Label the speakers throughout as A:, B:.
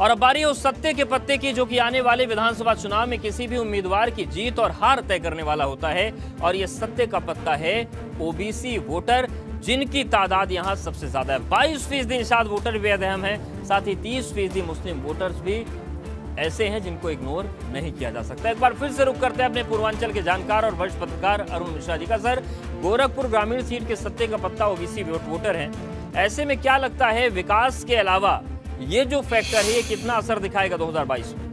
A: और अब बारी है उस सत्ते के पत्ते की जो कि आने वाले विधानसभा चुनाव में किसी भी उम्मीदवार की जीत और हार तय करने वाला होता है। और ये सत्ते का पत्ता है ओबीसी वोटर, जिनकी तादाद यहाँ सबसे ज्यादा है। 22% निषाद वोटर भी अहम है, साथ ही 30% मुस्लिम वोटर्स भी ऐसे हैं जिनको इग्नोर नहीं किया जा सकता। एक बार फिर से रुक करते हैं अपने पूर्वांचल के जानकार और वरिष्ठ पत्रकार अरुण मिश्रा जी का। सर, गोरखपुर ग्रामीण सीट के सत्ते का पत्ता ओबीसी वोटर है, ऐसे में क्या लगता है विकास के अलावा ये जो फैक्टर है ये कितना असर दिखाएगा 2022 में?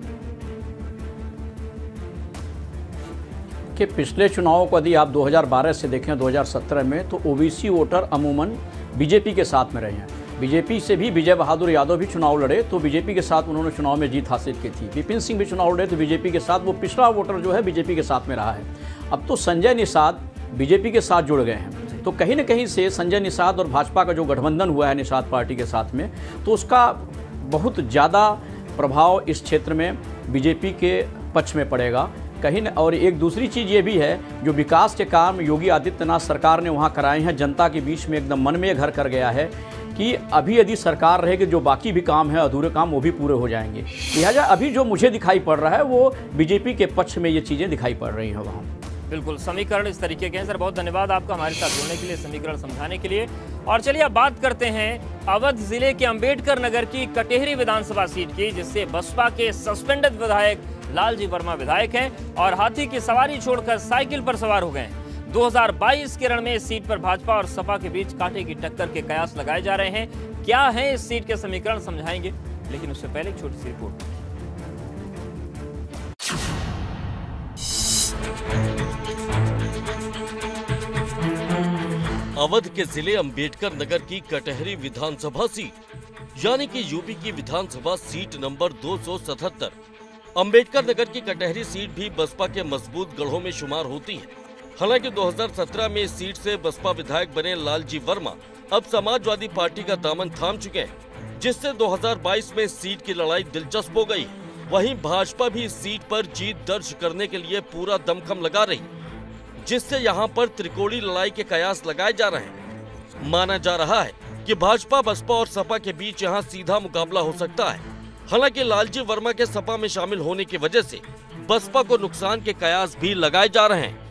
B: कि पिछले चुनावों को यदि आप 2012 से देखें 2017 में, तो ओबीसी वोटर अमूमन बीजेपी के साथ में रहे हैं। बीजेपी से भी विजय बहादुर यादव भी चुनाव लड़े तो बीजेपी के साथ उन्होंने चुनाव में जीत हासिल की थी। विपिन सिंह भी चुनाव लड़े तो बीजेपी के साथ, वो पिछड़ा वोटर जो है बीजेपी के साथ में रहा है। अब तो संजय निषाद बीजेपी के साथ जुड़ गए हैं, तो कहीं न कहीं से संजय निषाद और भाजपा का जो गठबंधन हुआ है निषाद पार्टी के साथ में, तो उसका बहुत ज़्यादा प्रभाव इस क्षेत्र में बीजेपी के पक्ष में पड़ेगा कहीं न। और एक दूसरी चीज़ ये भी है, जो विकास के काम योगी आदित्यनाथ सरकार ने वहाँ कराए हैं, जनता के बीच में एकदम मन में घर कर गया है कि अभी यदि सरकार रहेगी जो बाकी भी काम है, अधूरे काम, वो भी पूरे हो जाएंगे। लिहाजा अभी जो मुझे दिखाई पड़ रहा है वो बीजेपी के पक्ष में ये चीज़ें दिखाई पड़ रही हैं वहाँ।
A: बिल्कुल, समीकरण इस तरीके के हैं। सर, बहुत धन्यवाद आपका हमारे साथ जुड़ने के लिए, समीकरण समझाने के लिए। और चलिए अब बात करते हैं अवध जिले के अंबेडकर नगर की कटेहरी विधानसभा सीट की, जिससे बसपा के सस्पेंडेड विधायक लालजी वर्मा विधायक हैं और हाथी की सवारी छोड़कर साइकिल पर सवार हो गए हैं। 2022 के रण में इस सीट पर भाजपा और सपा के बीच कांटे की टक्कर के कयास लगाए जा रहे हैं। क्या है इस सीट के समीकरण, समझाएंगे, लेकिन उससे पहले एक छोटी सी रिपोर्ट।
C: अवध के जिले अंबेडकर नगर की कटेहरी विधानसभा सीट यानी कि यूपी की विधानसभा सीट नंबर 277 अंबेडकर नगर की कटेहरी सीट भी बसपा के मजबूत गढ़ों में शुमार होती है। हालांकि 2017 में इस सीट से बसपा विधायक बने लालजी वर्मा अब समाजवादी पार्टी का दामन थाम चुके हैं, जिससे 2022 में इस सीट की लड़ाई दिलचस्प हो गई। वहीं भाजपा भी इस सीट पर जीत दर्ज करने के लिए पूरा दमखम लगा रही, जिससे यहां पर त्रिकोणीय लड़ाई के कयास लगाए जा रहे हैं। माना जा रहा है कि भाजपा, बसपा और सपा के बीच यहां सीधा मुकाबला हो सकता है। हालांकि लालजी वर्मा के सपा में शामिल होने की वजह से बसपा को नुकसान के कयास भी लगाए जा रहे हैं।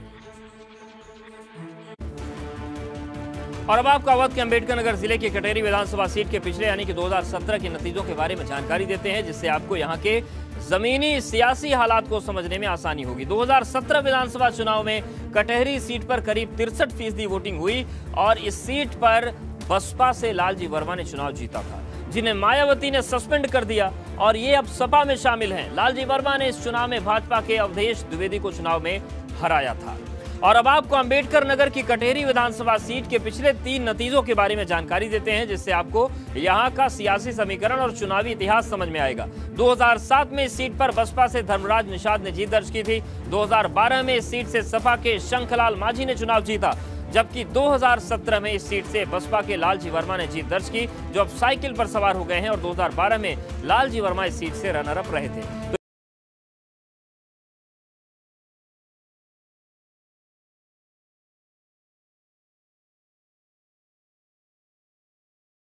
A: और अब आपको अवध के अंबेडकर नगर जिले की कटेहरी विधानसभा सीट के पिछले यानी कि 2017 के नतीजों के बारे में जानकारी देते हैं, जिससे आपको यहां के जमीनी सियासी हालात को समझने में आसानी होगी। 2017 विधानसभा चुनाव में कटेहरी सीट पर करीब 63% वोटिंग हुई और इस सीट पर बसपा से लालजी वर्मा ने चुनाव जीता था, जिन्हें मायावती ने सस्पेंड कर दिया और ये अब सपा में शामिल हैं। लालजी वर्मा ने इस चुनाव में भाजपा के अवधेश द्विवेदी को चुनाव में हराया था। और अब आपको अंबेडकर नगर की कटेहरी विधानसभा सीट के पिछले 3 नतीजों के बारे में जानकारी देते हैं, जिससे आपको यहां का सियासी समीकरण और चुनावी इतिहास समझ में आएगा। 2007 में इस सीट पर बसपा से धर्मराज निषाद ने जीत दर्ज की थी। 2012 में इस सीट से सपा के शंखलाल मांझी ने चुनाव जीता, जबकि 2017 में इस सीट से बसपा के लालजी वर्मा ने जीत दर्ज की, जो अब साइकिल पर सवार हो गए हैं। और 2012 में लालजी वर्मा इस सीट से रनर अप रहे थे।